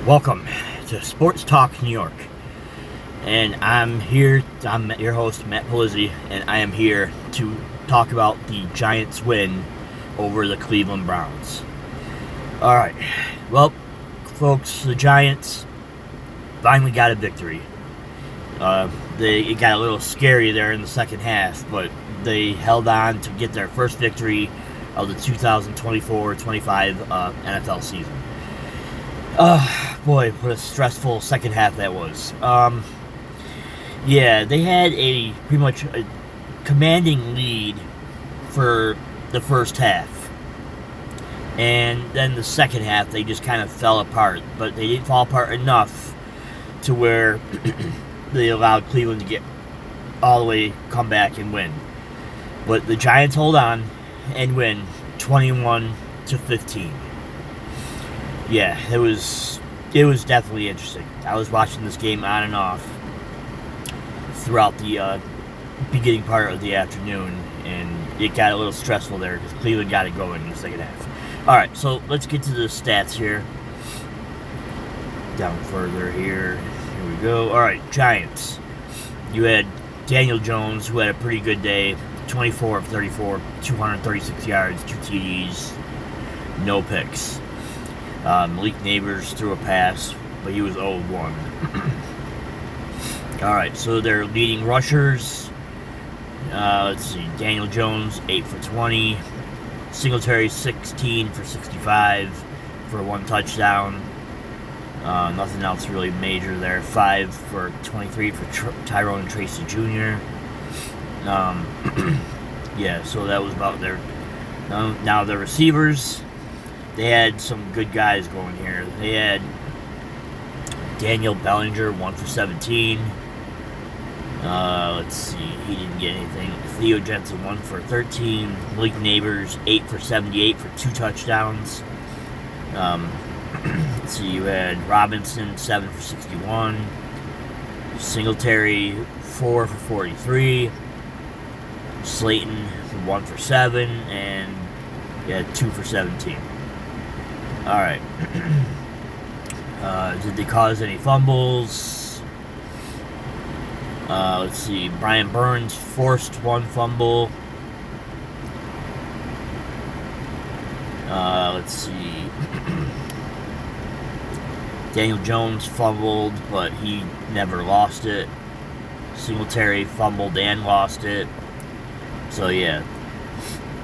Welcome to Sports Talk New York. And I'm your host, Matt Polizzi, and I am here to talk about the Giants' win over the Cleveland Browns. Alright, well, folks, the Giants finally got a victory. It got a little scary there in the second half, but they held on to get their first victory of the 2024-25 NFL season. Boy, what a stressful second half that was. They had pretty much a commanding lead for the first half. And then the second half, they just kind of fell apart. But they didn't fall apart enough to where they allowed Cleveland to get all the way, come back and win. But the Giants hold on and win 21-15. Yeah, it was definitely interesting. I was watching this game on and off throughout the beginning part of the afternoon, and it got a little stressful there because Cleveland got it going in the second half. All right, so let's get to the stats here. Down further here. Here we go. All right, Giants. You had Daniel Jones, who had a pretty good day. 24 of 34, 236 yards, 2 TDs, no picks. Malik Neighbors threw a pass, but he was 0-1. Alright, so their leading rushers, let's see, Daniel Jones, 8 for 20, Singletary, 16 for 65 for 1 touchdown. Nothing else really major there. 5 for 23 for Tyrone Tracy Jr. So that was about their... Now the receivers... They had some good guys going here. They had Daniel Bellinger, 1 for 17. Let's see, he didn't get anything. Theo Jensen, 1 for 13. Malik Neighbors, 8 for 78 for 2 touchdowns. Let's see, you had Robinson, 7 for 61. Singletary, 4 for 43. Slayton, 1 for 7. And you had 2 for 17. Alright. Did they cause any fumbles? Let's see. Brian Burns forced 1 fumble. Let's see. Daniel Jones fumbled, but he never lost it. Singletary fumbled and lost it. So, yeah.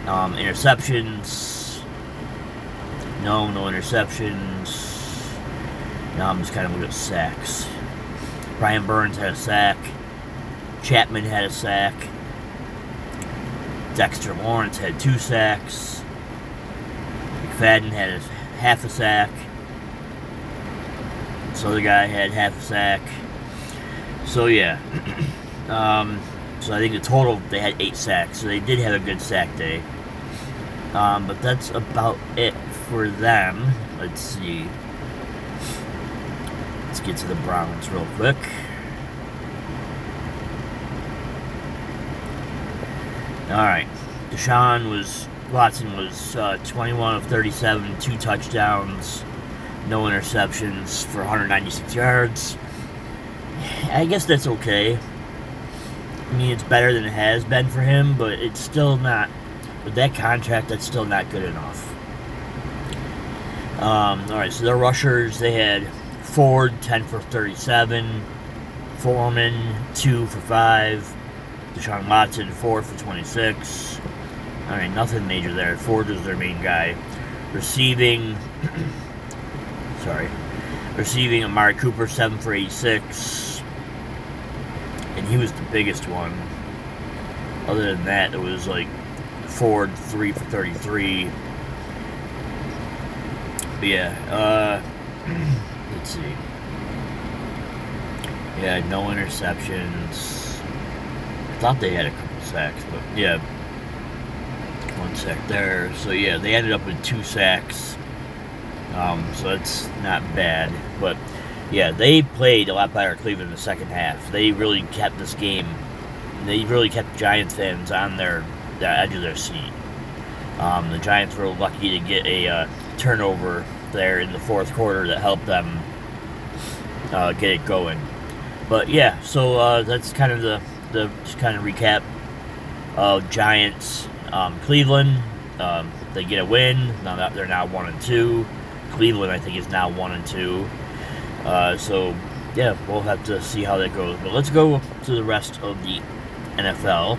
Interceptions. No interceptions. Now I'm just kind of looking at sacks. Brian Burns had a sack. Chapman had a sack. Dexter Lawrence had 2 sacks. McFadden had half a sack. This other guy had half a sack. So yeah. So I think the total, they had 8 sacks. So they did have a good sack day. But that's about it for them. Let's see. Let's get to the Browns real quick. Alright. Deshaun Watson was 21 of 37, 2 touchdowns, no interceptions for 196 yards. I guess that's okay. I mean, it's better than it has been for him, but it's still not. With that contract, that's still not good enough. Alright, so their rushers, they had Ford, 10 for 37, Foreman, 2 for 5, Deshaun Watson, 4 for 26. Alright, nothing major there. Ford was their main guy. Receiving, Amari Cooper, 7 for 86, and he was the biggest one. Other than that, it was like Ford, 3 for 33. But yeah, let's see. Yeah, no interceptions. I thought they had a couple sacks, but yeah, 1 sack there. So yeah, they ended up with 2 sacks. So that's not bad. But yeah, they played a lot better Cleveland in the second half. They really kept this game. They really kept Giants fans on the edge of their seat. The Giants were lucky to get a turnover there in the fourth quarter that helped them get it going. But yeah, so that's kind of the just kind of recap of Giants Cleveland. They get a win. Now that they're now 1-2. Cleveland, I think, is now 1-2. So yeah, we'll have to see how that goes. But let's go to the rest of the NFL.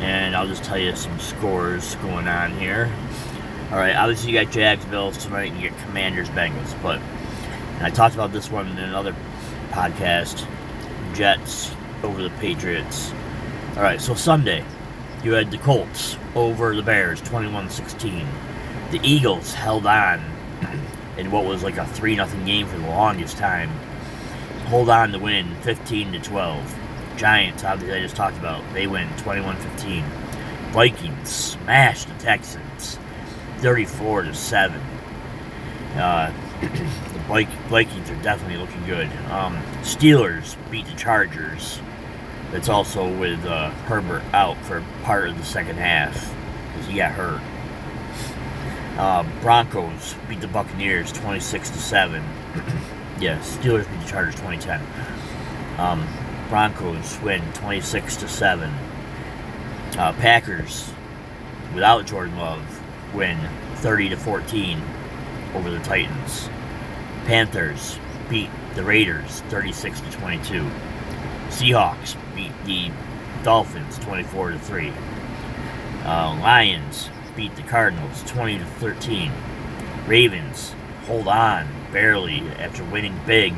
And I'll just tell you some scores going on here. Alright, obviously you got Jacksonville tonight and you get Commanders Bengals. But and I talked about this one in another podcast. Jets over the Patriots. Alright, so Sunday, you had the Colts over the Bears, 21-16. The Eagles held on in what was like a 3-0 game for the longest time. Hold on to win 15-12. Giants, obviously I just talked about, they win 21-15. Vikings smashed the Texans 34-7. The Vikings are definitely looking good. Steelers beat the Chargers. That's also with Herbert out for part of the second half because he got hurt. Broncos beat the Buccaneers 26-7. Yeah, Steelers beat the Chargers 2010. Broncos win 26-7. Packers, without Jordan Love, win 30-14 over the Titans. Panthers beat the Raiders 36-22. Seahawks beat the Dolphins 24-3. Lions beat the Cardinals 20-13. Ravens hold on barely after winning big.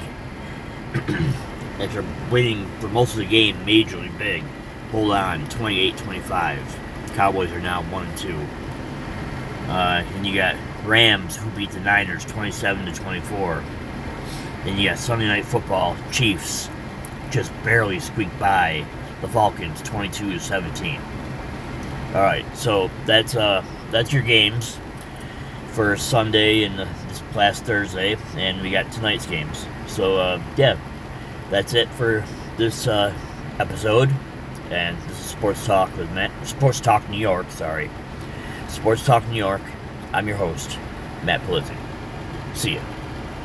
After winning for most of the game majorly big. Hold on 28-25. Cowboys are now 1-2. And you got Rams who beat the Niners 27-24. Then you got Sunday Night Football, Chiefs just barely squeaked by the Falcons 22-17. Alright, so that's your games for Sunday and this last Thursday, and we got tonight's games. So yeah, that's it for this episode. And this is Sports Talk with Matt. Sports Talk New York, sorry. Sports Talk New York. I'm your host, Matt Polizzi. See ya.